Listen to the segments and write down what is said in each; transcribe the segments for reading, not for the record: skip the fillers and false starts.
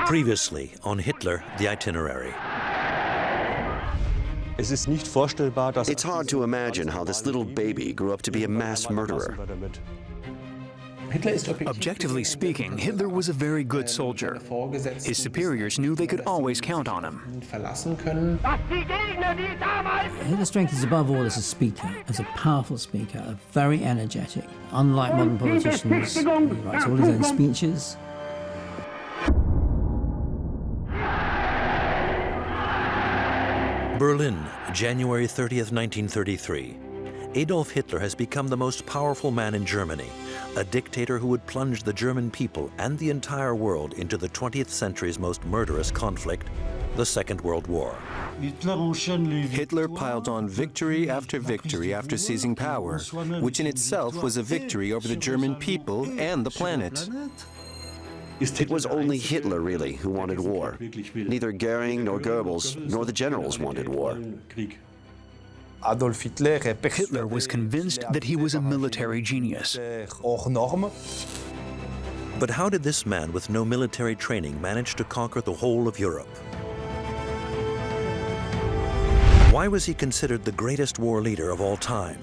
Previously on Hitler, the itinerary. It's hard to imagine how this little baby grew up to be a mass murderer. Objectively speaking, Hitler was a very good soldier. His superiors knew they could always count on him. Hitler's strength is above all as a speaker, as a powerful speaker, very energetic. Unlike modern politicians, he writes all his own speeches. Berlin, January 30th, 1933. Adolf Hitler has become the most powerful man in Germany, a dictator who would plunge the German people and the entire world into the 20th century's most murderous conflict, the Second World War. Hitler piled on victory after seizing power, which in itself was a victory over the German people and the planet. It was only Hitler, really, who wanted war. Neither Goering nor Goebbels nor the generals wanted war. Hitler was convinced that he was a military genius. But how did this man with no military training manage to conquer the whole of Europe? Why was he considered the greatest war leader of all time?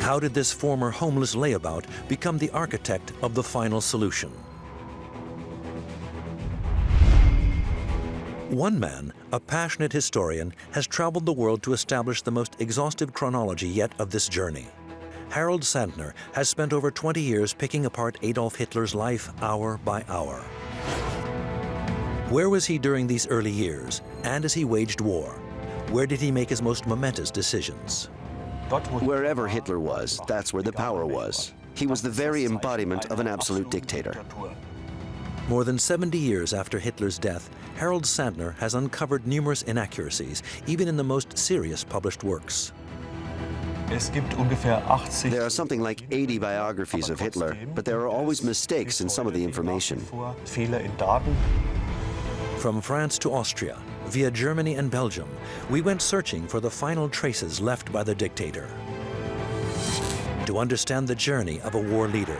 How did this former homeless layabout become the architect of the final solution? One man, a passionate historian, has traveled the world to establish the most exhaustive chronology yet of this journey. Harold Sandner has spent over 20 years picking apart Adolf Hitler's life hour by hour. Where was he during these early years, and as he waged war? Where did he make his most momentous decisions? Wherever Hitler was, that's where the power was. He was the very embodiment of an absolute dictator. More than 70 years after Hitler's death, Harold Sandner has uncovered numerous inaccuracies, even in the most serious published works. There are something like 80 biographies of Hitler, but there are always mistakes in some of the information. From France to Austria, via Germany and Belgium, we went searching for the final traces left by the dictator. To understand the journey of a war leader.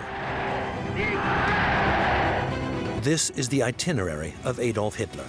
This is the itinerary of Adolf Hitler.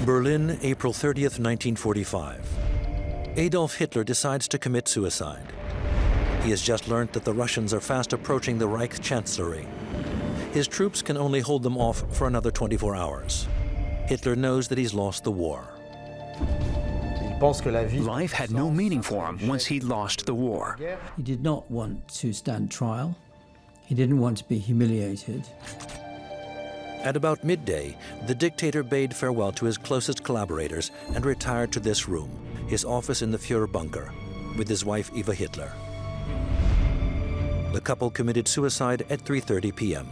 Berlin, April 30th, 1945. Adolf Hitler decides to commit suicide. He has just learned that the Russians are fast approaching the Reich Chancellery. His troops can only hold them off for another 24 hours. Hitler knows that he's lost the war. Life had no meaning for him once he'd lost the war. He did not want to stand trial. He didn't want to be humiliated. At about midday, the dictator bade farewell to his closest collaborators and retired to this room, his office in the Führer bunker, with his wife Eva Hitler. The couple committed suicide at 3:30 p.m.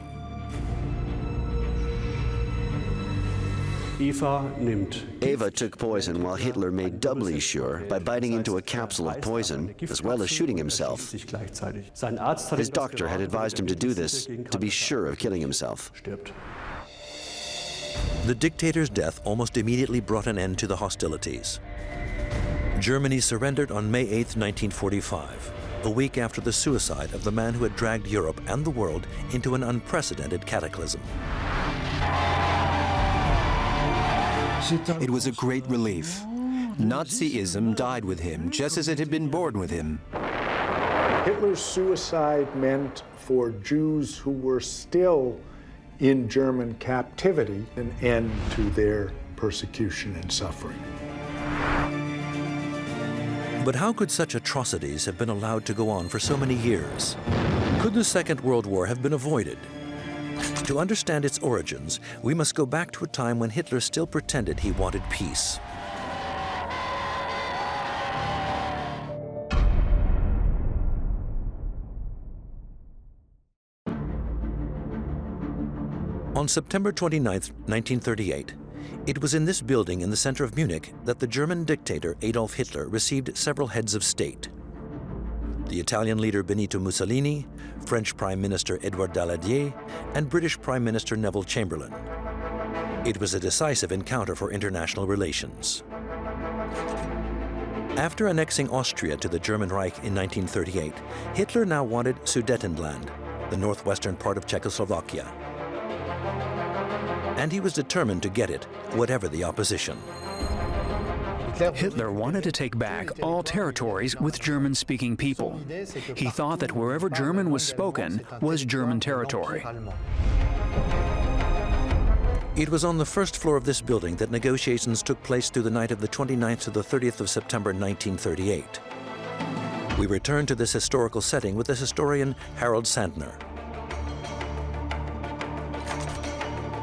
Eva took poison while Hitler made doubly sure by biting into a capsule of poison, as well as shooting himself. His doctor had advised him to do this to be sure of killing himself. The dictator's death almost immediately brought an end to the hostilities. Germany surrendered on May 8, 1945, a week after the suicide of the man who had dragged Europe and the world into an unprecedented cataclysm. It was a great relief. Nazism died with him, just as it had been born with him. Hitler's suicide meant for Jews who were still in German captivity an end to their persecution and suffering. But how could such atrocities have been allowed to go on for so many years? Could the Second World War have been avoided? To understand its origins, we must go back to a time when Hitler still pretended he wanted peace. On September 29, 1938, it was in this building in the center of Munich that the German dictator Adolf Hitler received several heads of state. The Italian leader Benito Mussolini, French Prime Minister Edouard Daladier, and British Prime Minister Neville Chamberlain. It was a decisive encounter for international relations. After annexing Austria to the German Reich in 1938, Hitler now wanted Sudetenland, the northwestern part of Czechoslovakia. And he was determined to get it, whatever the opposition. Hitler wanted to take back all territories with German-speaking people. He thought that wherever German was spoken was German territory. It was on the first floor of this building that negotiations took place through the night of the 29th to the 30th of September 1938. We return to this historical setting with the historian Harold Sandner.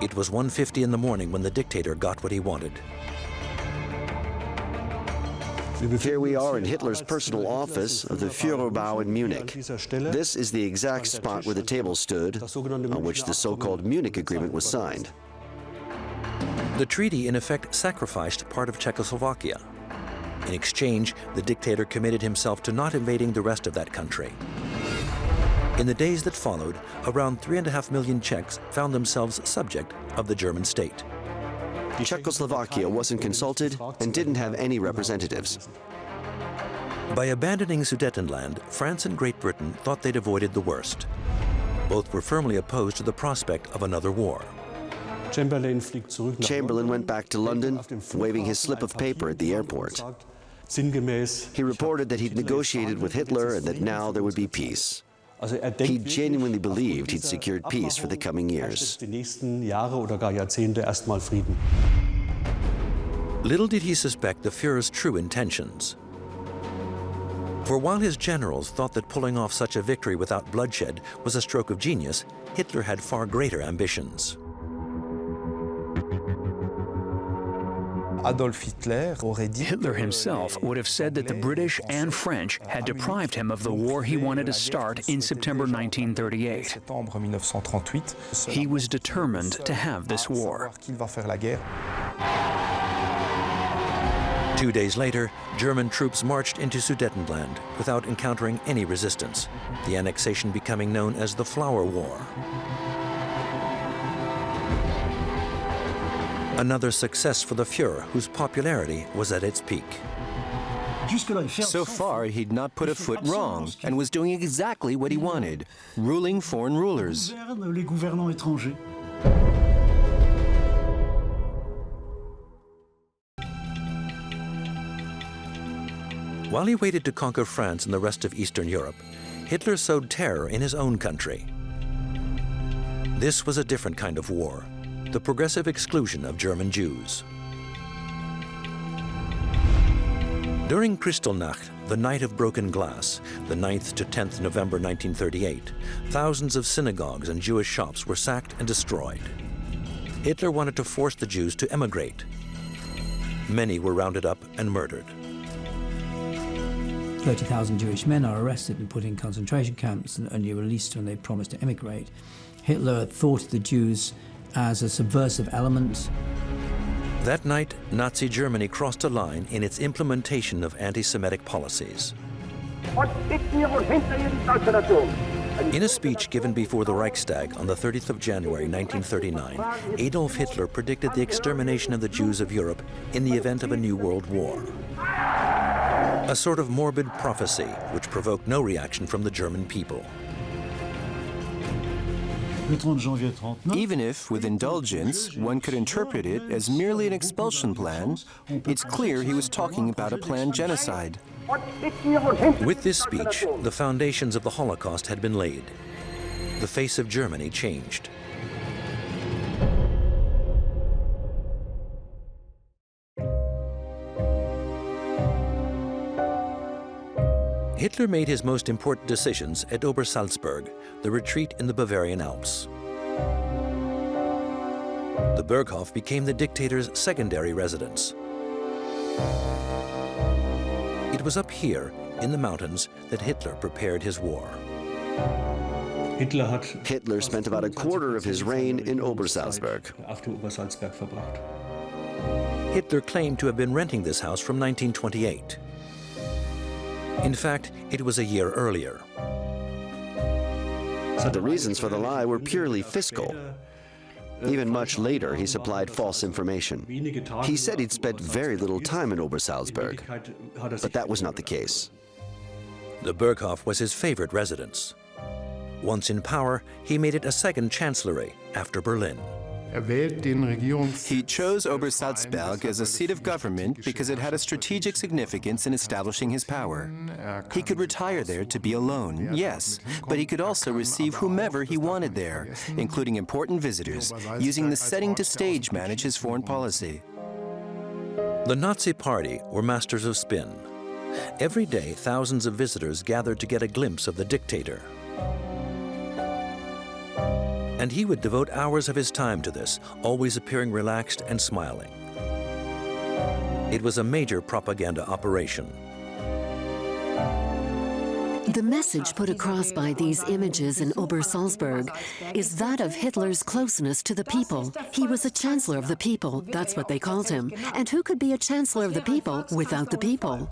It was 1:50 in the morning when the dictator got what he wanted. Here we are in Hitler's personal office of the Führerbau in Munich. This is the exact spot where the table stood on which the so-called Munich Agreement was signed. The treaty, in effect, sacrificed part of Czechoslovakia. In exchange, the dictator committed himself to not invading the rest of that country. In the days that followed, around 3.5 million Czechs found themselves subject of the German state. Czechoslovakia wasn't consulted and didn't have any representatives. By abandoning Sudetenland, France and Great Britain thought they'd avoided the worst. Both were firmly opposed to the prospect of another war. Chamberlain went back to London, waving his slip of paper at the airport. He reported that he'd negotiated with Hitler and that now there would be peace. He genuinely believed he'd secured peace for the coming years. Little did he suspect the Führer's true intentions. For while his generals thought that pulling off such a victory without bloodshed was a stroke of genius, Hitler had far greater ambitions. Hitler himself would have said that the British and French had deprived him of the war he wanted to start in September 1938. He was determined to have this war. 2 days later, German troops marched into Sudetenland without encountering any resistance, the annexation becoming known as the Flower War. Another success for the Führer, whose popularity was at its peak. So far, he'd not put a foot wrong and was doing exactly what he wanted, ruling foreign rulers. While he waited to conquer France and the rest of Eastern Europe, Hitler sowed terror in his own country. This was a different kind of war, the progressive exclusion of German Jews. During Kristallnacht, the Night of Broken Glass, the 9th to 10th November 1938, thousands of synagogues and Jewish shops were sacked and destroyed. Hitler wanted to force the Jews to emigrate. Many were rounded up and murdered. 30,000 Jewish men are arrested and put in concentration camps and only released when they promised to emigrate. Hitler thought of the Jews as a subversive element. That night, Nazi Germany crossed a line in its implementation of anti-Semitic policies. In a speech given before the Reichstag on the 30th of January 1939, Adolf Hitler predicted the extermination of the Jews of Europe in the event of a new world war. A sort of morbid prophecy which provoked no reaction from the German people. Even if, with indulgence, one could interpret it as merely an expulsion plan, it's clear he was talking about a planned genocide. With this speech, the foundations of the Holocaust had been laid. The face of Germany changed. Hitler made his most important decisions at Obersalzberg, the retreat in the Bavarian Alps. The Berghof became the dictator's secondary residence. It was up here, in the mountains, that Hitler prepared his war. Hitler spent about a quarter of his reign in Obersalzberg. Hitler claimed to have been renting this house from 1928. In fact, it was a year earlier. The reasons for the lie were purely fiscal. Even much later, he supplied false information. He said he'd spent very little time in Obersalzberg, but that was not the case. The Berghof was his favorite residence. Once in power, he made it a second chancellery after Berlin. He chose Obersalzberg as a seat of government because it had a strategic significance in establishing his power. He could retire there to be alone, yes, but he could also receive whomever he wanted there, including important visitors, using the setting to stage manage his foreign policy. The Nazi Party were masters of spin. Every day, thousands of visitors gathered to get a glimpse of the dictator. And he would devote hours of his time to this, always appearing relaxed and smiling. It was a major propaganda operation. The message put across by these images in Obersalzberg is that of Hitler's closeness to the people. He was a chancellor of the people, that's what they called him. And who could be a chancellor of the people without the people?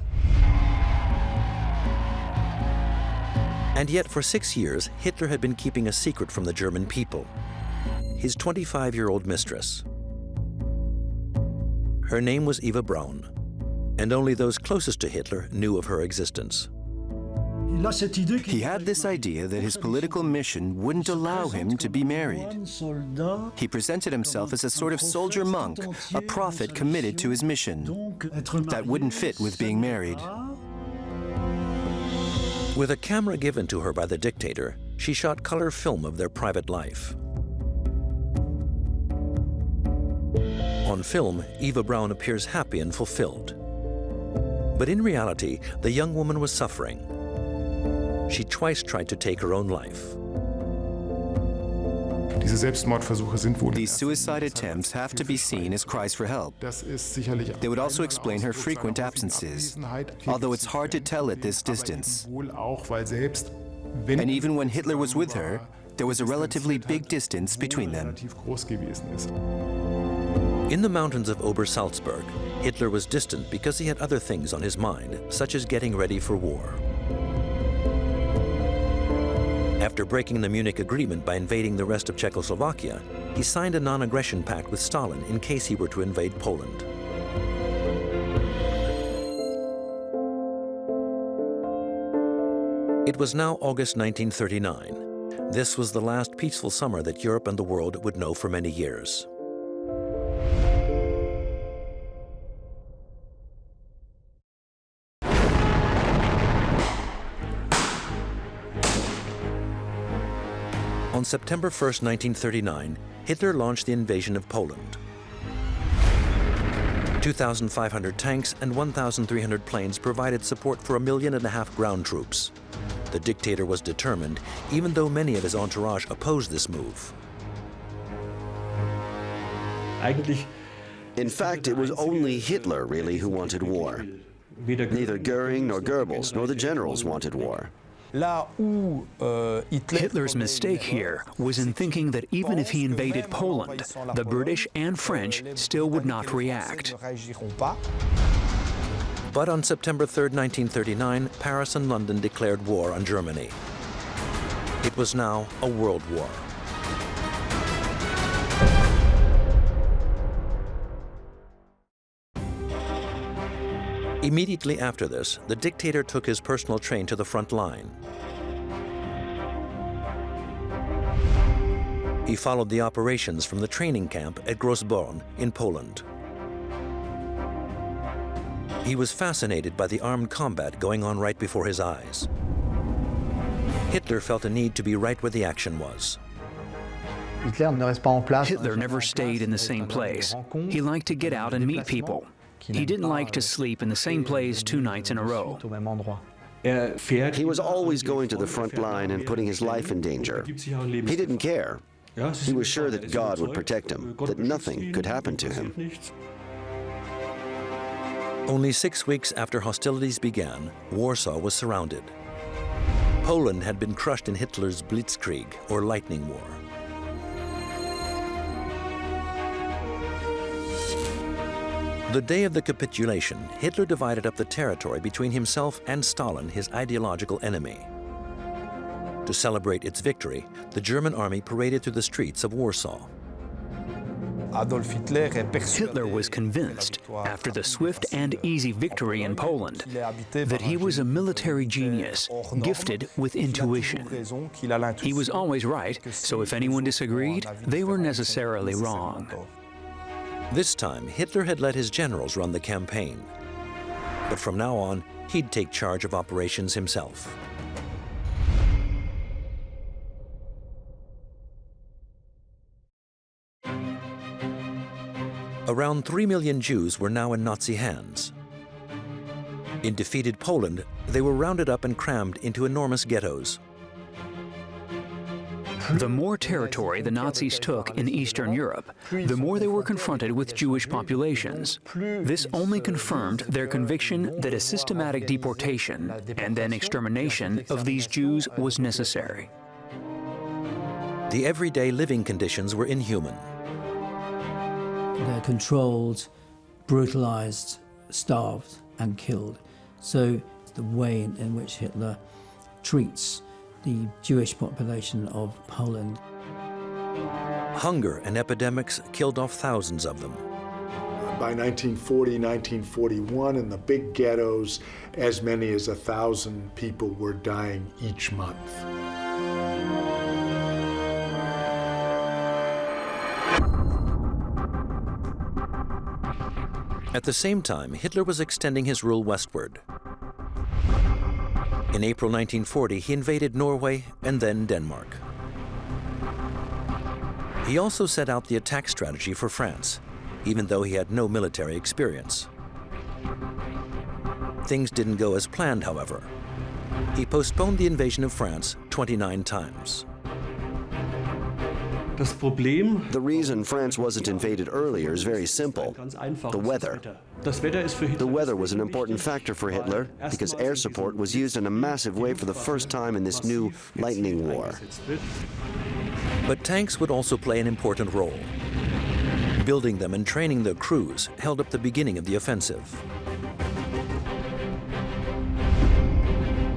And yet, for 6 years, Hitler had been keeping a secret from the German people. His 25-year-old mistress. Her name was Eva Braun, and only those closest to Hitler knew of her existence. He had this idea that his political mission wouldn't allow him to be married. He presented himself as a sort of soldier monk, a prophet committed to his mission. That wouldn't fit with being married. With a camera given to her by the dictator, she shot color film of their private life. On film, Eva Braun appears happy and fulfilled. But in reality, the young woman was suffering. She twice tried to take her own life. These suicide attempts have to be seen as cries for help. They would also explain her frequent absences, although it's hard to tell at this distance. And even when Hitler was with her, there was a relatively big distance between them. In the mountains of Obersalzberg, Hitler was distant because he had other things on his mind, such as getting ready for war. After breaking the Munich Agreement by invading the rest of Czechoslovakia, he signed a non-aggression pact with Stalin in case he were to invade Poland. It was now August 1939. This was the last peaceful summer that Europe and the world would know for many years. On September 1st, 1939, Hitler launched the invasion of Poland. 2,500 tanks and 1,300 planes provided support for 1.5 million ground troops. The dictator was determined, even though many of his entourage opposed this move. In fact, it was only Hitler, really, who wanted war. Neither Goering nor Goebbels nor the generals wanted war. Hitler's mistake here was in thinking that even if he invaded Poland, the British and French still would not react. But on September 3rd, 1939, Paris and London declared war on Germany. It was now a world war. Immediately after this, the dictator took his personal train to the front line. He followed the operations from the training camp at Grossborn in Poland. He was fascinated by the armed combat going on right before his eyes. Hitler felt a need to be right where the action was. Hitler never stayed in the same place. He liked to get out and meet people. He didn't like to sleep in the same place 2 nights in a row. He was always going to the front line and putting his life in danger. He didn't care. He was sure that God would protect him, that nothing could happen to him. Only 6 weeks after hostilities began, Warsaw was surrounded. Poland had been crushed in Hitler's Blitzkrieg, or lightning war. The day of the capitulation, Hitler divided up the territory between himself and Stalin, his ideological enemy. To celebrate its victory, the German army paraded through the streets of Warsaw. Hitler was convinced, after the swift and easy victory in Poland, that he was a military genius, gifted with intuition. He was always right, so if anyone disagreed, they were necessarily wrong. This time, Hitler had let his generals run the campaign. But from now on, he'd take charge of operations himself. Around 3 million Jews were now in Nazi hands. In defeated Poland, they were rounded up and crammed into enormous ghettos. The more territory the Nazis took in Eastern Europe, the more they were confronted with Jewish populations. This only confirmed their conviction that a systematic deportation and then extermination of these Jews was necessary. The everyday living conditions were inhuman. They're controlled, brutalized, starved, and killed. So the way in which Hitler treats the Jewish population of Poland. Hunger and epidemics killed off thousands of them. By 1940, 1941, in the big ghettos, as many as 1,000 people were dying each month. At the same time, Hitler was extending his rule westward. In April 1940, he invaded Norway and then Denmark. He also set out the attack strategy for France, even though he had no military experience. Things didn't go as planned, however. He postponed the invasion of France 29 times. The reason France wasn't invaded earlier is very simple: the weather. The weather was an important factor for Hitler because air support was used in a massive way for the first time in this new lightning war. But tanks would also play an important role. Building them and training their crews held up the beginning of the offensive.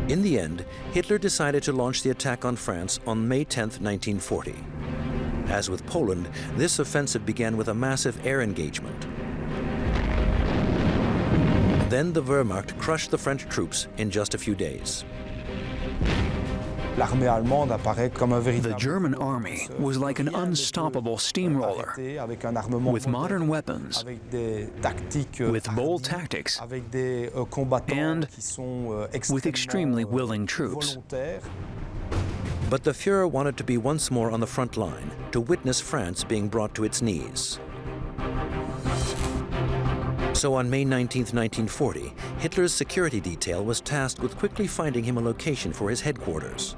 In the end, Hitler decided to launch the attack on France on May 10, 1940. As with Poland, this offensive began with a massive air engagement. Then the Wehrmacht crushed the French troops in just a few days. The German army was like an unstoppable steamroller, with modern weapons, with bold tactics, and with extremely willing troops. But the Führer wanted to be once more on the front line, to witness France being brought to its knees. So on May 19, 1940, Hitler's security detail was tasked with quickly finding him a location for his headquarters.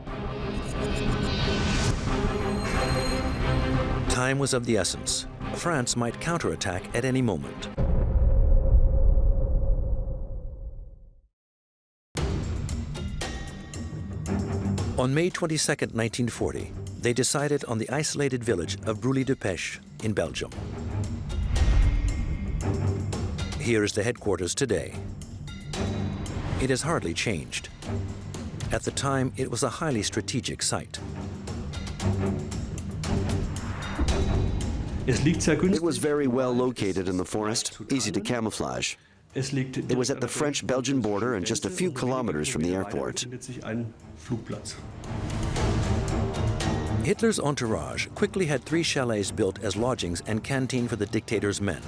Time was of the essence. France might counterattack at any moment. On May 22, 1940, they decided on the isolated village of Brûlis-de-Pêche in Belgium. Here is the headquarters today. It has hardly changed. At the time, it was a highly strategic site. It was very well located in the forest, easy to camouflage. It was at the French-Belgian border and just a few kilometers from the airport. Hitler's entourage quickly had 3 chalets built as lodgings and canteen for the dictator's men.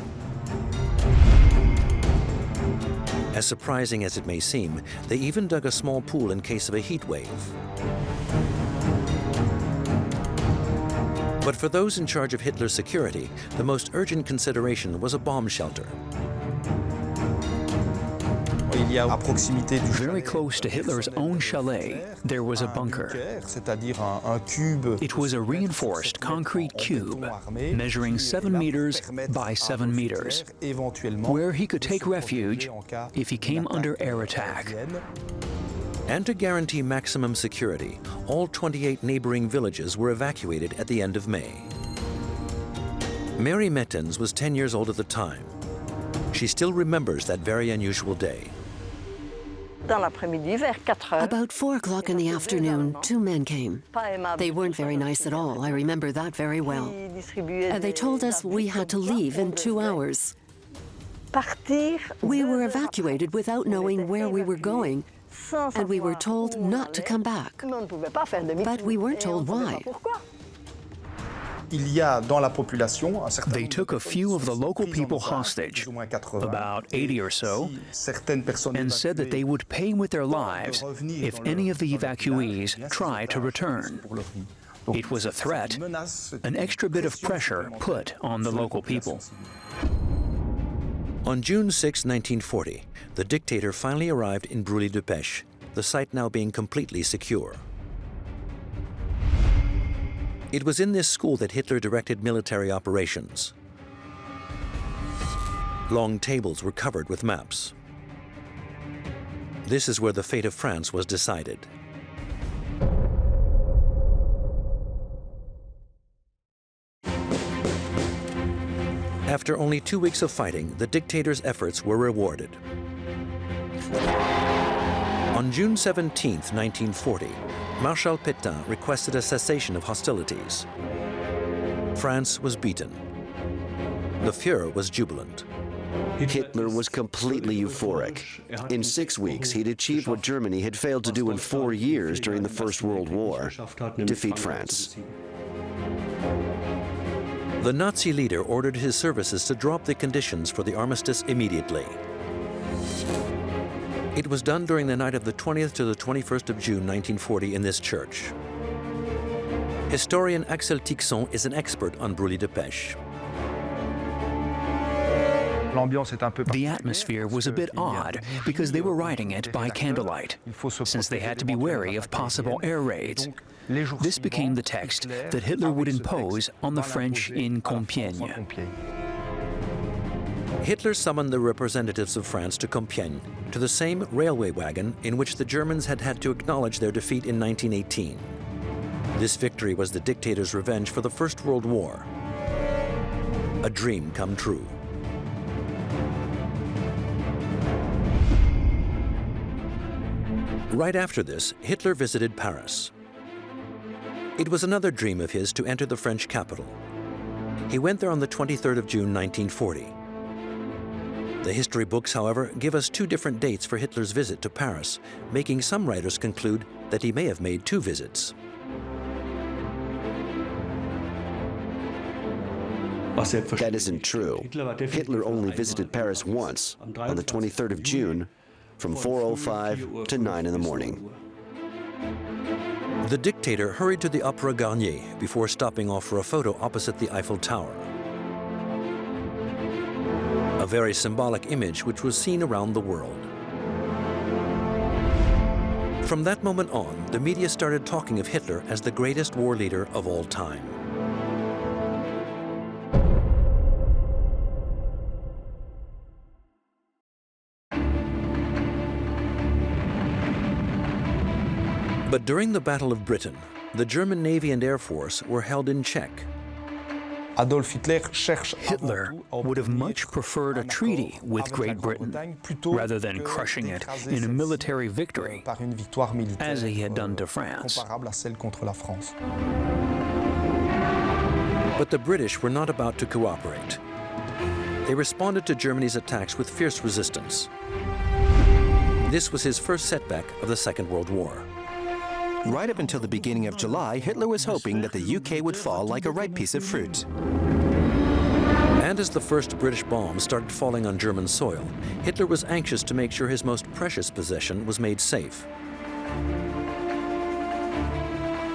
As surprising as it may seem, they even dug a small pool in case of a heat wave. But for those in charge of Hitler's security, the most urgent consideration was a bomb shelter. Very close to Hitler's own chalet, there was a bunker. It was a reinforced concrete cube, measuring 7 meters by 7 meters, where he could take refuge if he came under air attack. And to guarantee maximum security, all 28 neighboring villages were evacuated at the end of May. Mary Mettens was 10 years old at the time. She still remembers that very unusual day. About 4 o'clock in the afternoon, 2 men came. They weren't very nice at all. I remember that very well. They told us we had to leave in 2 hours. We were evacuated without knowing where we were going, and we were told not to come back. But we weren't told why. They took a few of the local people hostage, about 80 or so, and said that they would pay with their lives if any of the evacuees tried to return. It was a threat, an extra bit of pressure put on the local people. On June 6, 1940, the dictator finally arrived in Brûlis-de-Pêche, the site now being completely secure. It was in this school that Hitler directed military operations. Long tables were covered with maps. This is where the fate of France was decided. After only 2 weeks of fighting, the dictator's efforts were rewarded. On June 17, 1940, Marshal Pétain requested a cessation of hostilities. France was beaten. The Führer was jubilant. Hitler was completely euphoric. In 6 weeks, he'd achieved what Germany had failed to do in 4 years during the First World War: defeat France. The Nazi leader ordered his services to drop the conditions for the armistice immediately. It was done during the night of the 20th to the 21st of June 1940 in this church. Historian Axel Tixon is an expert on Brûlis-de-Pêche. The atmosphere was a bit odd because they were writing it by candlelight, since they had to be wary of possible air raids. This became the text that Hitler would impose on the French in Compiègne. Hitler summoned the representatives of France to Compiègne, to the same railway wagon in which the Germans had had to acknowledge their defeat in 1918. This victory was the dictator's revenge for the First World War. A dream come true. Right after this, Hitler visited Paris. It was another dream of his to enter the French capital. He went there on the 23rd of June, 1940. The history books, however, give us 2 different dates for Hitler's visit to Paris, making some writers conclude that he may have made 2 visits. That isn't true. Hitler only visited Paris once, on the 23rd of June, from 4:05 to 9 in the morning. The dictator hurried to the Opera Garnier before stopping off for a photo opposite the Eiffel Tower. A very symbolic image which was seen around the world. From that moment on, the media started talking of Hitler as the greatest war leader of all time. But during the Battle of Britain, the German Navy and Air Force were held in check. Hitler would have much preferred a treaty with Great Britain rather than crushing it in a military victory, as he had done to France. But the British were not about to cooperate. They responded to Germany's attacks with fierce resistance. This was his first setback of the Second World War. Right up until the beginning of July, Hitler was hoping that the UK would fall like a ripe piece of fruit. And as the first British bombs started falling on German soil, Hitler was anxious to make sure his most precious possession was made safe.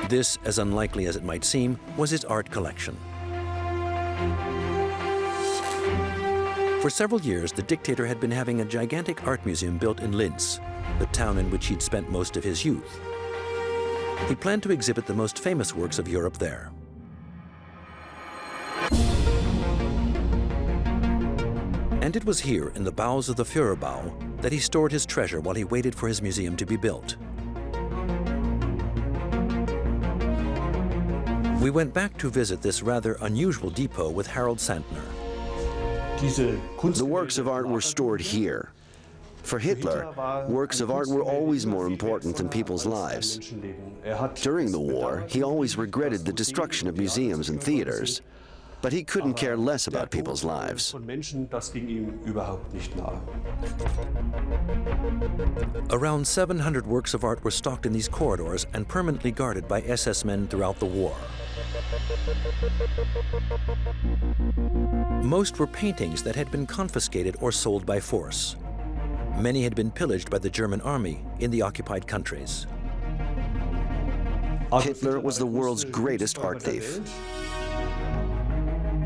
This, as unlikely as it might seem, was his art collection. For several years, the dictator had been having a gigantic art museum built in Linz, the town in which he'd spent most of his youth. He planned to exhibit the most famous works of Europe there. And it was here, in the bowels of the Führerbau, that he stored his treasure while he waited for his museum to be built. We went back to visit this rather unusual depot with Harold Santner. The works of art were stored here. For Hitler, works of art were always more important than people's lives. During the war, he always regretted the destruction of museums and theaters, but he couldn't care less about people's lives. Around 700 works of art were stocked in these corridors and permanently guarded by SS men throughout the war. Most were paintings that had been confiscated or sold by force. Many had been pillaged by the German army in the occupied countries. Hitler was the world's greatest art thief.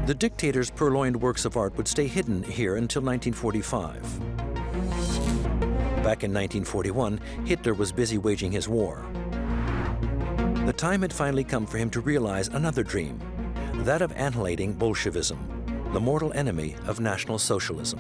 The dictator's purloined works of art would stay hidden here until 1945. Back in 1941, Hitler was busy waging his war. The time had finally come for him to realize another dream, that of annihilating Bolshevism, the mortal enemy of National Socialism.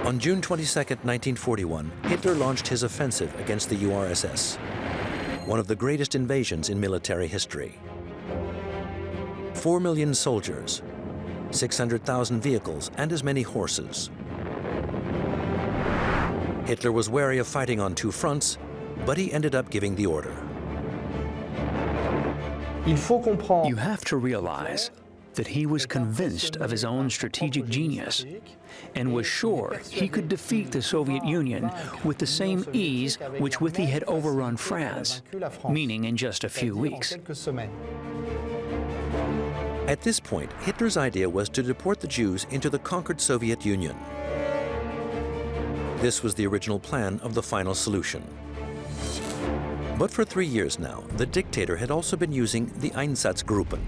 On June 22, 1941, Hitler launched his offensive against the URSS, one of the greatest invasions in military history. 4 million soldiers, 600,000 vehicles, and as many horses. Hitler was wary of fighting on two fronts, but he ended up giving the order. You have to realize that he was convinced of his own strategic genius and was sure he could defeat the Soviet Union with the same ease with which he had overrun France, meaning in just a few weeks. At this point, Hitler's idea was to deport the Jews into the conquered Soviet Union. This was the original plan of the final solution. But for 3 years now, the dictator had also been using the Einsatzgruppen.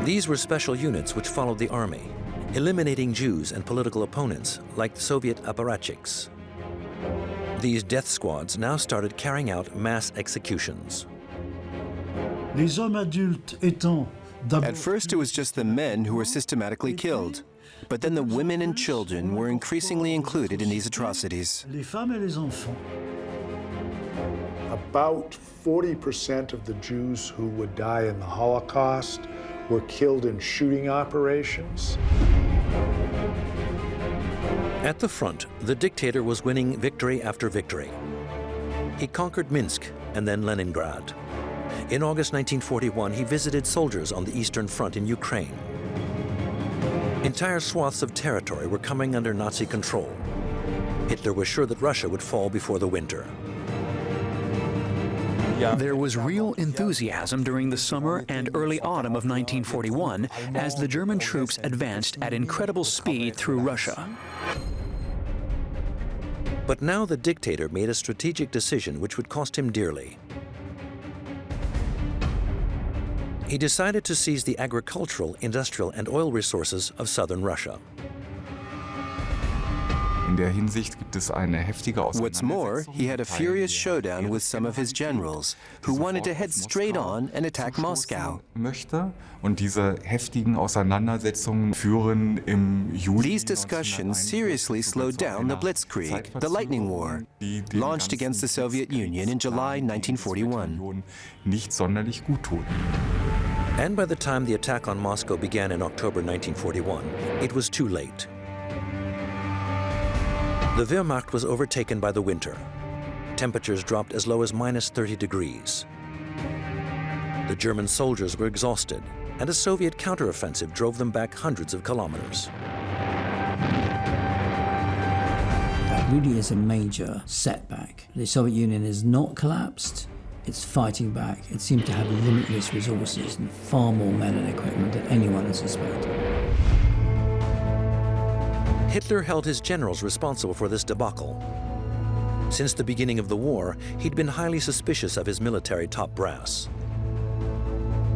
These were special units which followed the army, eliminating Jews and political opponents like the Soviet apparatchiks. These death squads now started carrying out mass executions. At first, it was just the men who were systematically killed. But then the women and children were increasingly included in these atrocities. About 40% of the Jews who would die in the Holocaust were killed in shooting operations. At the front, the dictator was winning victory after victory. He conquered Minsk and then Leningrad. In August 1941, he visited soldiers on the Eastern Front in Ukraine. Entire swaths of territory were coming under Nazi control. Hitler was sure that Russia would fall before the winter. There was real enthusiasm during the summer and early autumn of 1941 as the German troops advanced at incredible speed through Russia. But now the dictator made a strategic decision which would cost him dearly. He decided to seize the agricultural, industrial, and oil resources of southern Russia. What's more, he had a furious showdown with some of his generals, who wanted to head straight on and attack Moscow. These discussions seriously slowed down the Blitzkrieg, the Lightning War, launched against the Soviet Union in July 1941. And by the time the attack on Moscow began in October 1941, it was too late. The Wehrmacht was overtaken by the winter. Temperatures dropped as low as -30 degrees. The German soldiers were exhausted, and a Soviet counteroffensive drove them back hundreds of kilometers. That really is a major setback. The Soviet Union is not collapsed. It's fighting back. It seems to have limitless resources and far more men and equipment than anyone has suspected. Hitler held his generals responsible for this debacle. Since the beginning of the war, he'd been highly suspicious of his military top brass.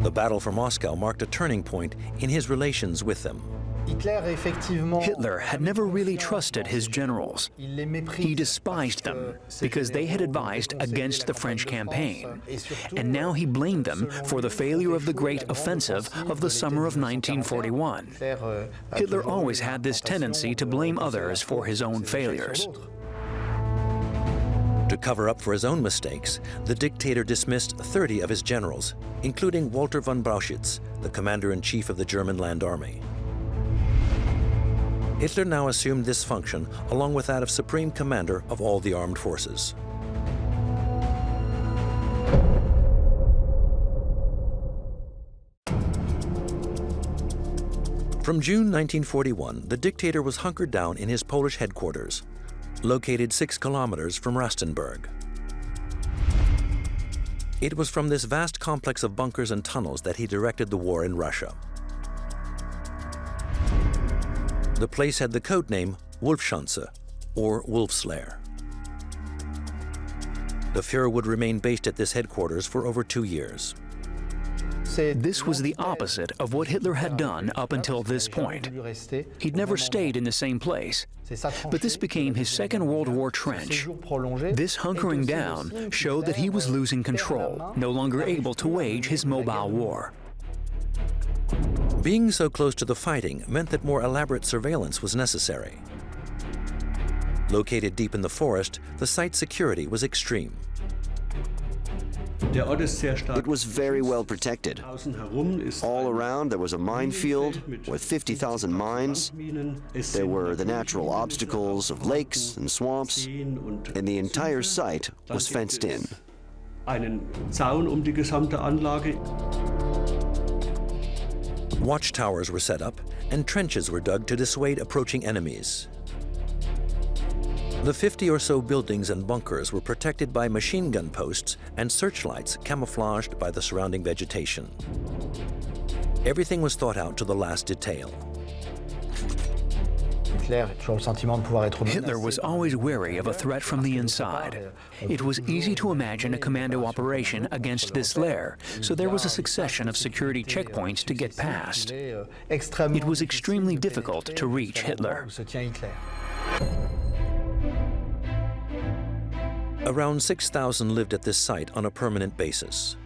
The battle for Moscow marked a turning point in his relations with them. Hitler had never really trusted his generals. He despised them because they had advised against the French campaign, and now he blamed them for the failure of the great offensive of the summer of 1941. Hitler always had this tendency to blame others for his own failures. To cover up for his own mistakes, the dictator dismissed 30 of his generals, including Walter von Brauchitsch, the commander-in-chief of the German Land Army. Hitler now assumed this function along with that of supreme commander of all the armed forces. From June 1941, the dictator was hunkered down in his Polish headquarters, located 6 kilometers from Rastenburg. It was from this vast complex of bunkers and tunnels that he directed the war in Russia. The place had the codename Wolfschanze, or Wolf's Lair. The Führer would remain based at this headquarters for over 2 years. This was the opposite of what Hitler had done up until this point. He'd never stayed in the same place, but this became his Second World War trench. This hunkering down showed that he was losing control, no longer able to wage his mobile war. Being so close to the fighting meant that more elaborate surveillance was necessary. Located deep in the forest, the site's security was extreme. It was very well protected. All around there was a minefield with 50,000 mines. There were the natural obstacles of lakes and swamps, and the entire site was fenced in. Watchtowers were set up, and trenches were dug to dissuade approaching enemies. The 50 or so buildings and bunkers were protected by machine gun posts and searchlights camouflaged by the surrounding vegetation. Everything was thought out to the last detail. Hitler was always wary of a threat from the inside. It was easy to imagine a commando operation against this lair, so there was a succession of security checkpoints to get past. It was extremely difficult to reach Hitler. Around 6,000 lived at this site on a permanent basis.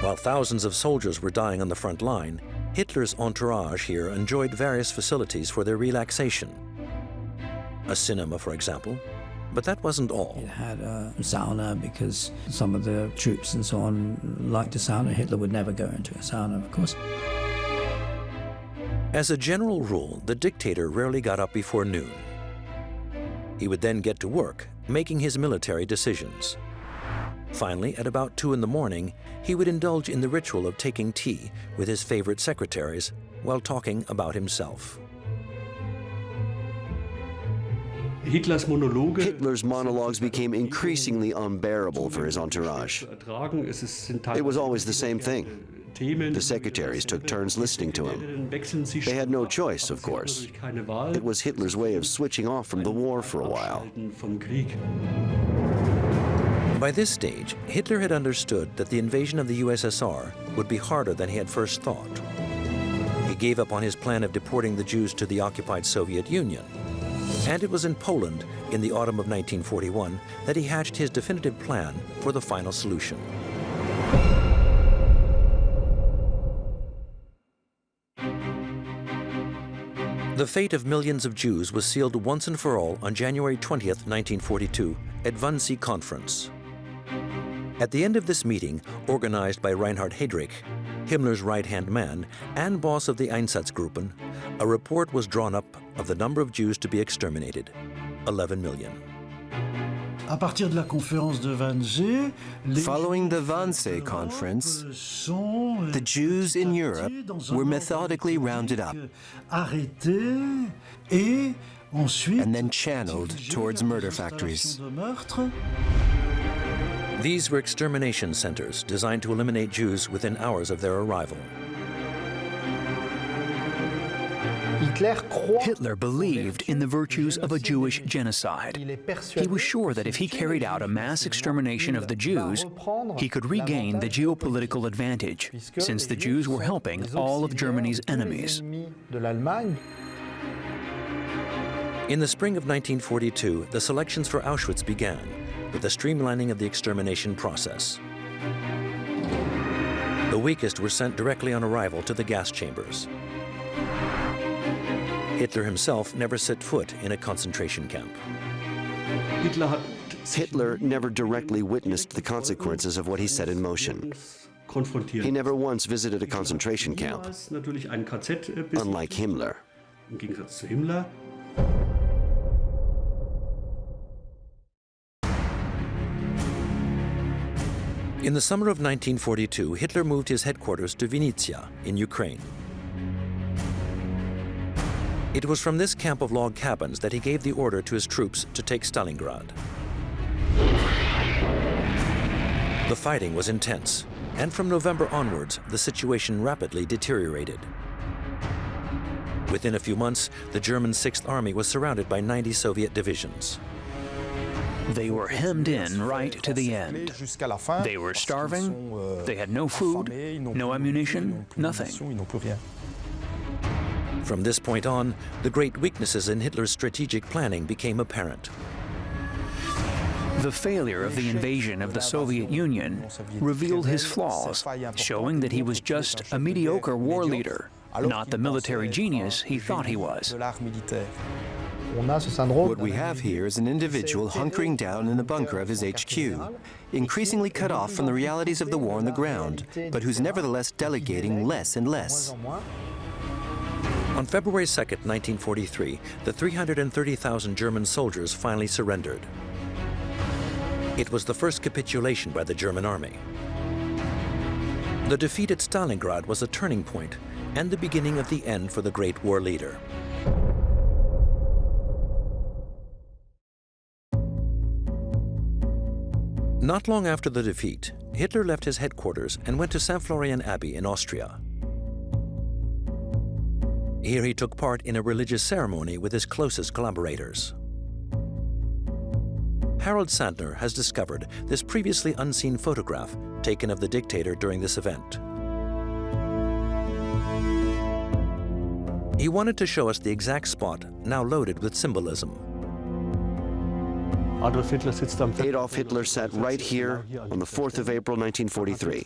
While thousands of soldiers were dying on the front line, Hitler's entourage here enjoyed various facilities for their relaxation. A cinema, for example, but that wasn't all. It had a sauna because some of the troops and so on liked a sauna. Hitler would never go into a sauna, of course. As a general rule, the dictator rarely got up before noon. He would then get to work, making his military decisions. Finally, at about 2 in the morning, he would indulge in the ritual of taking tea with his favorite secretaries while talking about himself. Hitler's monologues became increasingly unbearable for his entourage. It was always the same thing. The secretaries took turns listening to him. They had no choice, of course. It was Hitler's way of switching off from the war for a while. By this stage, Hitler had understood that the invasion of the USSR would be harder than he had first thought. He gave up on his plan of deporting the Jews to the occupied Soviet Union. And it was in Poland, in the autumn of 1941, that he hatched his definitive plan for the final solution. The fate of millions of Jews was sealed once and for all on January 20th, 1942, at Wannsee Conference. At the end of this meeting, organized by Reinhard Heydrich, Himmler's right-hand man and boss of the Einsatzgruppen, a report was drawn up of the number of Jews to be exterminated, 11 million. Following the Wannsee Conference, the Jews in Europe were methodically rounded up and then channeled towards murder factories. These were extermination centers designed to eliminate Jews within hours of their arrival. Hitler believed in the virtues of a Jewish genocide. He was sure that if he carried out a mass extermination of the Jews, he could regain the geopolitical advantage, since the Jews were helping all of Germany's enemies. In the spring of 1942, the selections for Auschwitz began, with the streamlining of the extermination process. The weakest were sent directly on arrival to the gas chambers. Hitler himself never set foot in a concentration camp. Hitler never directly witnessed the consequences of what he set in motion. He never once visited a concentration camp, unlike Himmler. In the summer of 1942, Hitler moved his headquarters to Vinnytsia in Ukraine. It was from this camp of log cabins that he gave the order to his troops to take Stalingrad. The fighting was intense, and from November onwards, the situation rapidly deteriorated. Within a few months, the German 6th Army was surrounded by 90 Soviet divisions. They were hemmed in right to the end. They were starving, they had no food, no ammunition, nothing. From this point on, the great weaknesses in Hitler's strategic planning became apparent. The failure of the invasion of the Soviet Union revealed his flaws, showing that he was just a mediocre war leader, not the military genius he thought he was. What we have here is an individual hunkering down in the bunker of his HQ, increasingly cut off from the realities of the war on the ground, but who's nevertheless delegating less and less. On February 2, 1943, the 330,000 German soldiers finally surrendered. It was the first capitulation by the German army. The defeat at Stalingrad was a turning point and the beginning of the end for the great war leader. Not long after the defeat, Hitler left his headquarters and went to St. Florian Abbey in Austria. Here he took part in a religious ceremony with his closest collaborators. Harold Sandner has discovered this previously unseen photograph taken of the dictator during this event. He wanted to show us the exact spot, now loaded with symbolism. Adolf Hitler sat right here on the 4th of April, 1943.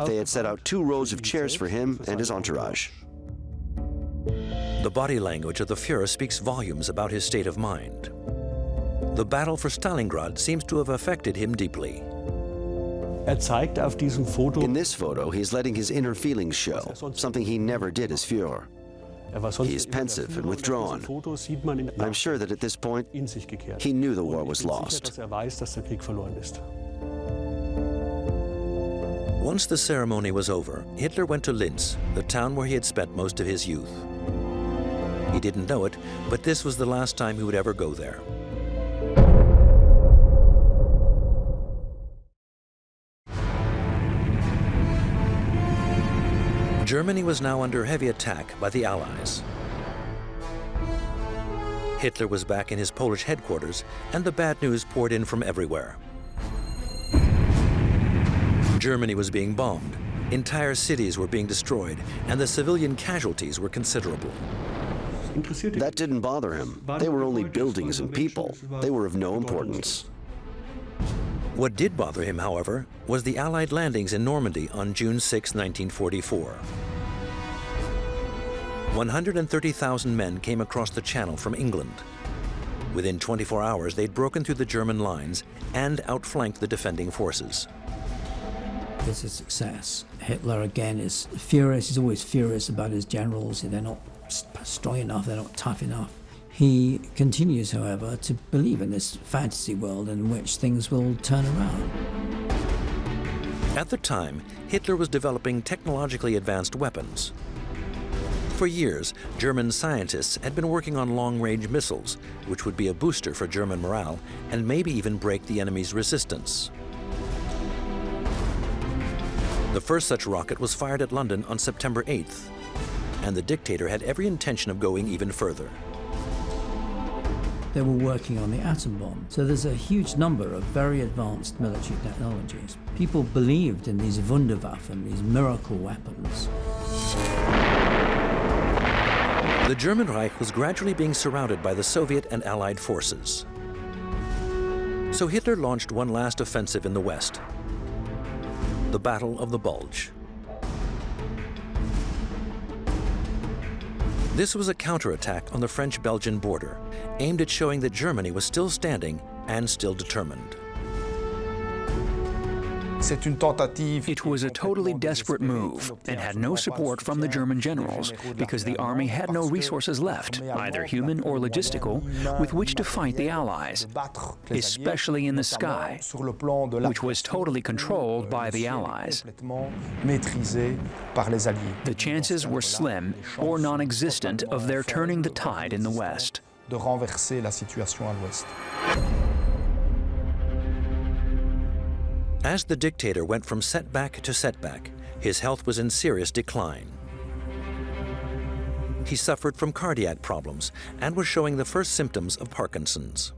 They had set out 2 rows of chairs for him and his entourage. The body language of the Führer speaks volumes about his state of mind. The battle for Stalingrad seems to have affected him deeply. In this photo, he's letting his inner feelings show, something he never did as Führer. He's pensive and withdrawn. I'm sure that at this point, he knew the war was lost. Once the ceremony was over, Hitler went to Linz, the town where he had spent most of his youth. He didn't know it, but this was the last time he would ever go there. Germany was now under heavy attack by the Allies. Hitler was back in his Polish headquarters, and the bad news poured in from everywhere. Germany was being bombed, entire cities were being destroyed, and the civilian casualties were considerable. That didn't bother him. They were only buildings and people. They were of no importance. What did bother him, however, was the Allied landings in Normandy on June 6, 1944. 130,000 men came across the Channel from England. Within 24 hours, they'd broken through the German lines and outflanked the defending forces. It's a success. Hitler, again, is furious. He's always furious about his generals. They're not strong enough, they're not tough enough. He continues, however, to believe in this fantasy world in which things will turn around. At the time, Hitler was developing technologically advanced weapons. For years, German scientists had been working on long-range missiles, which would be a booster for German morale and maybe even break the enemy's resistance. The first such rocket was fired at London on September 8th. and the dictator had every intention of going even further. They were working on the atom bomb. So there's a huge number of very advanced military technologies. People believed in these Wunderwaffen, these miracle weapons. The German Reich was gradually being surrounded by the Soviet and Allied forces. So Hitler launched one last offensive in the West, the Battle of the Bulge. This was a counterattack on the French-Belgian border, aimed at showing that Germany was still standing and still determined. It was a totally desperate move and had no support from the German generals because the army had no resources left, either human or logistical, with which to fight the Allies, especially in the sky, which was totally controlled by the Allies. The chances were slim or non-existent of their turning the tide in the West. As the dictator went from setback to setback, his health was in serious decline. He suffered from cardiac problems and was showing the first symptoms of Parkinson's.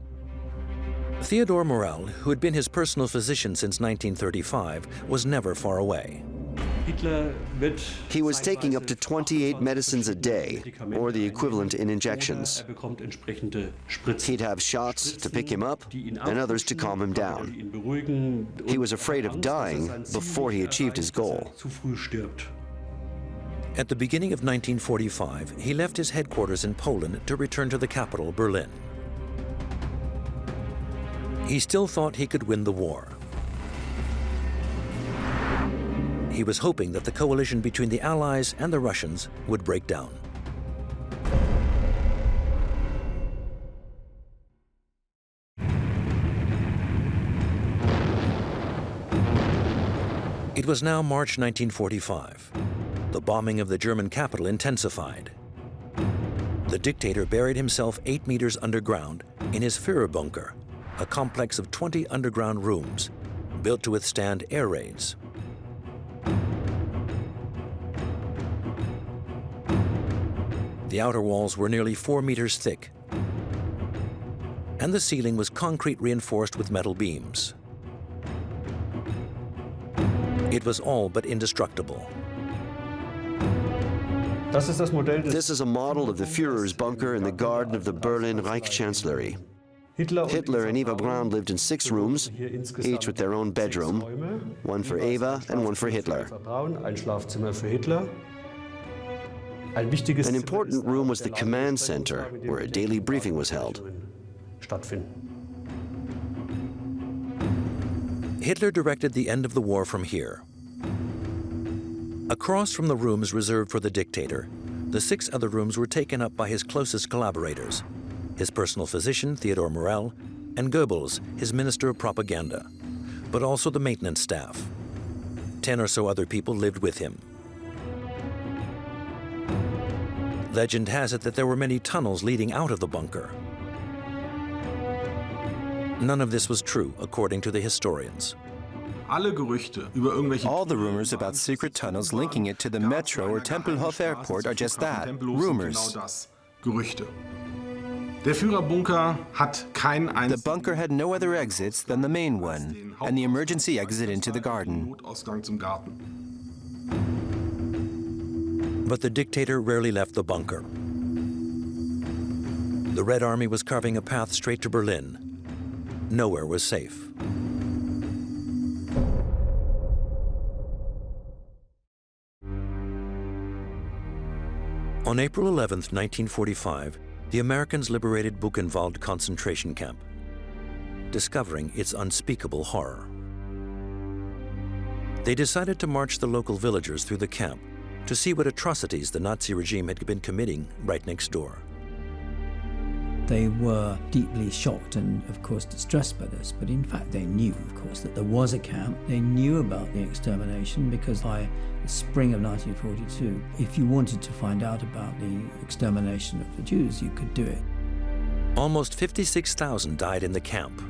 Theodor Morell, who had been his personal physician since 1935, was never far away. He was taking up to 28 medicines a day, or the equivalent in injections. He'd have shots to pick him up and others to calm him down. He was afraid of dying before he achieved his goal. At the beginning of 1945, he left his headquarters in Poland to return to the capital, Berlin. He still thought he could win the war. He was hoping that the coalition between the Allies and the Russians would break down. It was now March 1945. The bombing of the German capital intensified. The dictator buried himself 8 meters underground in his Führerbunker, a complex of 20 underground rooms built to withstand air raids. The outer walls were nearly 4 meters thick, and the ceiling was concrete reinforced with metal beams. It was all but indestructible. This is a model of the Führer's bunker in the garden of the Berlin Reich Chancellery. Hitler and Eva Braun lived in 6 rooms, each with their own bedroom, one for Eva and one for Hitler. An important room was the command center, where a daily briefing was held. Hitler directed the end of the war from here. Across from the rooms reserved for the dictator, the 6 other rooms were taken up by his closest collaborators, his personal physician, Theodor Morell, and Goebbels, his minister of propaganda, but also the maintenance staff. 10 or so other people lived with him. Legend has it that there were many tunnels leading out of the bunker. None of this was true, according to the historians. All the rumors about secret tunnels linking it to the Metro or Tempelhof Airport are just that, rumors. The bunker had no other exits than the main one, and the emergency exit into the garden. But the dictator rarely left the bunker. The Red Army was carving a path straight to Berlin. Nowhere was safe. On April 11, 1945, the Americans liberated Buchenwald concentration camp, discovering its unspeakable horror. They decided to march the local villagers through the camp to see what atrocities the Nazi regime had been committing right next door. They were deeply shocked and, of course, distressed by this, but in fact they knew, of course, that there was a camp. They knew about the extermination because by the spring of 1942, if you wanted to find out about the extermination of the Jews, you could do it. Almost 56,000 died in the camp.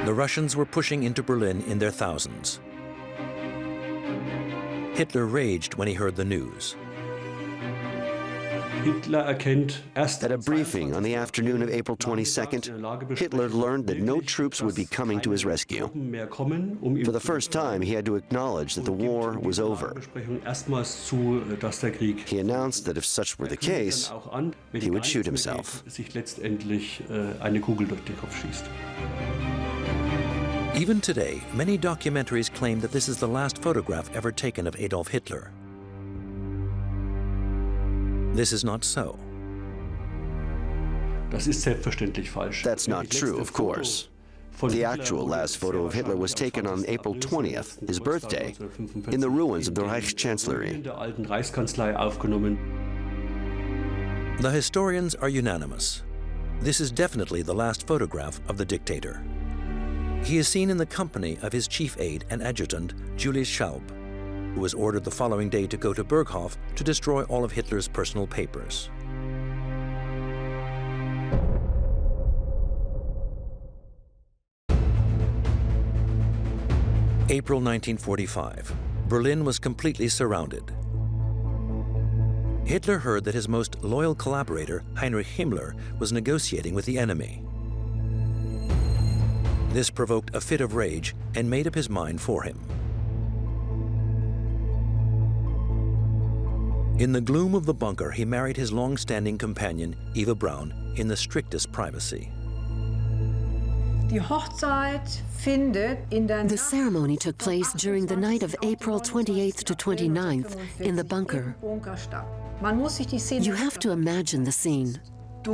The Russians were pushing into Berlin in their thousands. Hitler raged when he heard the news. At a briefing on the afternoon of April 22nd, Hitler learned that no troops would be coming to his rescue. For the first time, he had to acknowledge that the war was over. He announced that if such were the case, he would shoot himself. Even today, many documentaries claim that this is the last photograph ever taken of Adolf Hitler. This is not so. That's not true, of course. The actual last photo of Hitler was taken on April 20th, his birthday, in the ruins of the Reichskanzlei. The historians are unanimous. This is definitely the last photograph of the dictator. He is seen in the company of his chief aide and adjutant, Julius Schaub, who was ordered the following day to go to Berghof to destroy all of Hitler's personal papers. April 1945. Berlin was completely surrounded. Hitler heard that his most loyal collaborator, Heinrich Himmler, was negotiating with the enemy. This provoked a fit of rage and made up his mind for him. In the gloom of the bunker, he married his long-standing companion, Eva Braun, in the strictest privacy. The ceremony took place during the night of April 28th to 29th in the bunker. You have to imagine the scene.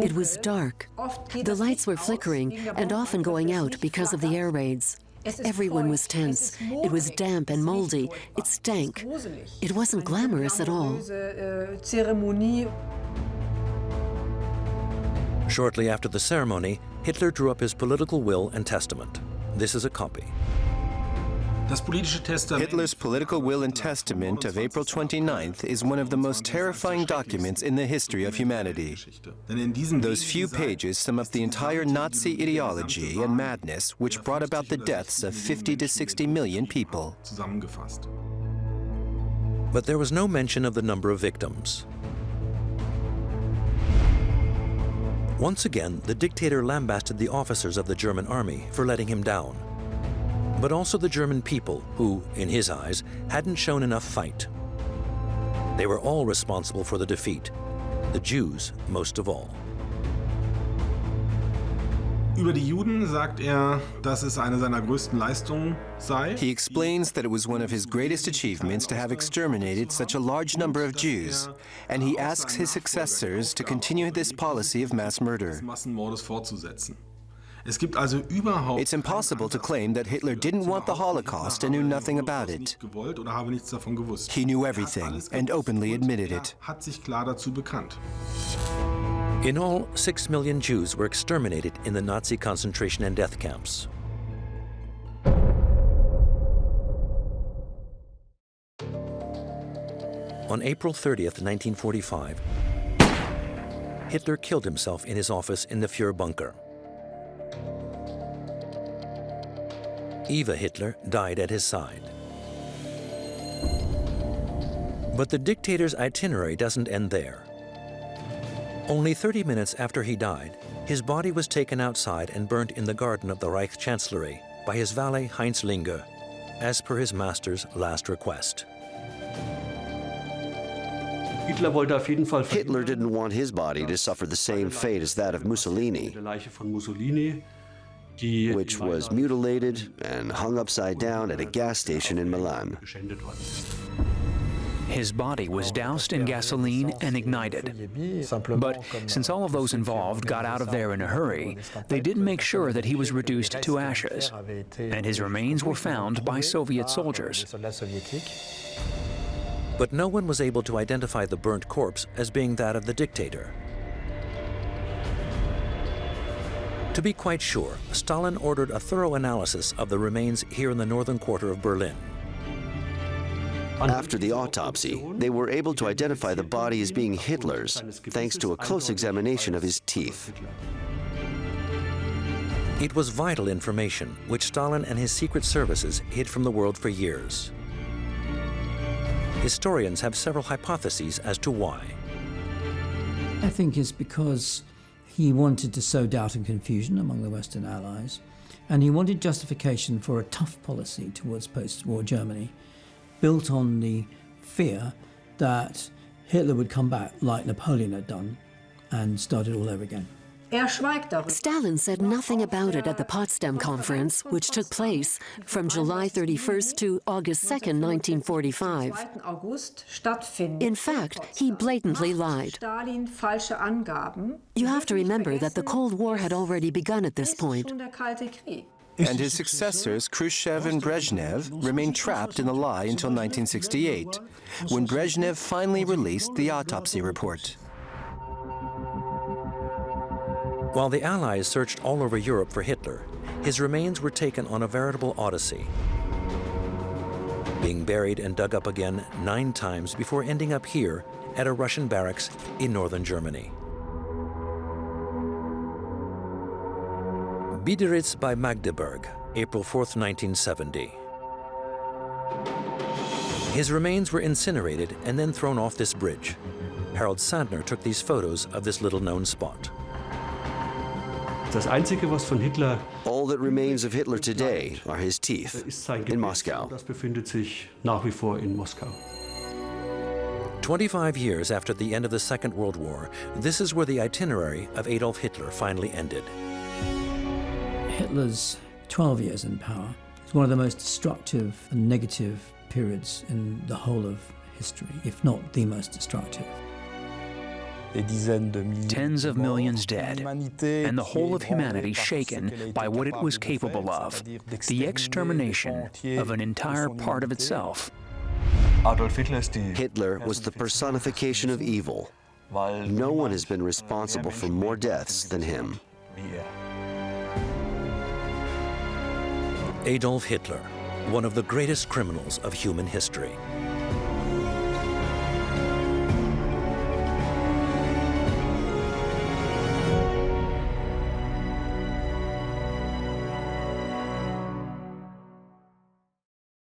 It was dark. The lights were flickering and often going out because of the air raids. Everyone was tense. It was damp and moldy. It stank. It wasn't glamorous at all. Shortly after the ceremony, Hitler drew up his political will and testament. This is a copy. Hitler's political will and testament of April 29th is one of the most terrifying documents in the history of humanity. Those few pages sum up the entire Nazi ideology and madness which brought about the deaths of 50 to 60 million people. But there was no mention of the number of victims. Once again, the dictator lambasted the officers of the German army for letting him down, but also the German people who, in his eyes, hadn't shown enough fight. They were all responsible for the defeat, the Jews most of all. Über die Juden sagt dass es eine seiner größten Leistungen sei. He explains that it was one of his greatest achievements to have exterminated such a large number of Jews, and he asks his successors to continue this policy of mass murder. Massenmordes fortzusetzen. Es gibt also überhaupt It's impossible to claim that Hitler didn't want the Holocaust and knew nothing about it. gewollt oder habe nichts davon gewusst. He knew everything and openly admitted it. Hat sich klar dazu bekannt. In all, 6 million Jews were exterminated in the Nazi concentration and death camps. On April 30th, 1945, Hitler killed himself in his office in the Führer bunker. Eva Hitler died at his side. But the dictator's itinerary doesn't end there. Only 30 minutes after he died, his body was taken outside and burnt in the garden of the Reichskanzlei by his valet Heinz Linge, as per his master's last request. Hitler didn't want his body to suffer the same fate as that of Mussolini, which was mutilated and hung upside down at a gas station in Milan. His body was doused in gasoline and ignited. But since all of those involved got out of there in a hurry, they didn't make sure that he was reduced to ashes, and his remains were found by Soviet soldiers. But no one was able to identify the burnt corpse as being that of the dictator. To be quite sure, Stalin ordered a thorough analysis of the remains here in the northern quarter of Berlin. After the autopsy, they were able to identify the body as being Hitler's, thanks to a close examination of his teeth. It was vital information which Stalin and his secret services hid from the world for years. Historians have several hypotheses as to why. I think it's because he wanted to sow doubt and confusion among the Western Allies, and he wanted justification for a tough policy towards post-war Germany, built on the fear that Hitler would come back like Napoleon had done and start it all over again. Stalin said nothing about it at the Potsdam Conference, which took place from July 31st to August 2nd, 1945. In fact, he blatantly lied. You have to remember that the Cold War had already begun at this point. And his successors, Khrushchev and Brezhnev, remained trapped in the lie until 1968, when Brezhnev finally released the autopsy report. While the Allies searched all over Europe for Hitler, his remains were taken on a veritable odyssey, being buried and dug up again 9 times before ending up here at a Russian barracks in northern Germany. Biederitz by Magdeburg, April 4th, 1970. His remains were incinerated and then thrown off this bridge. Harold Sandner took these photos of this little-known spot. All that remains of Hitler today are his teeth in Moscow. 25 years after the end of the Second World War, this is where the itinerary of Adolf Hitler finally ended. Hitler's 12 years in power is one of the most destructive and negative periods in the whole of history, if not the most destructive. Tens of millions dead, and the whole of humanity shaken by what it was capable of, the extermination of an entire part of itself. Hitler was the personification of evil. No one has been responsible for more deaths than him. Adolf Hitler, one of the greatest criminals of human history.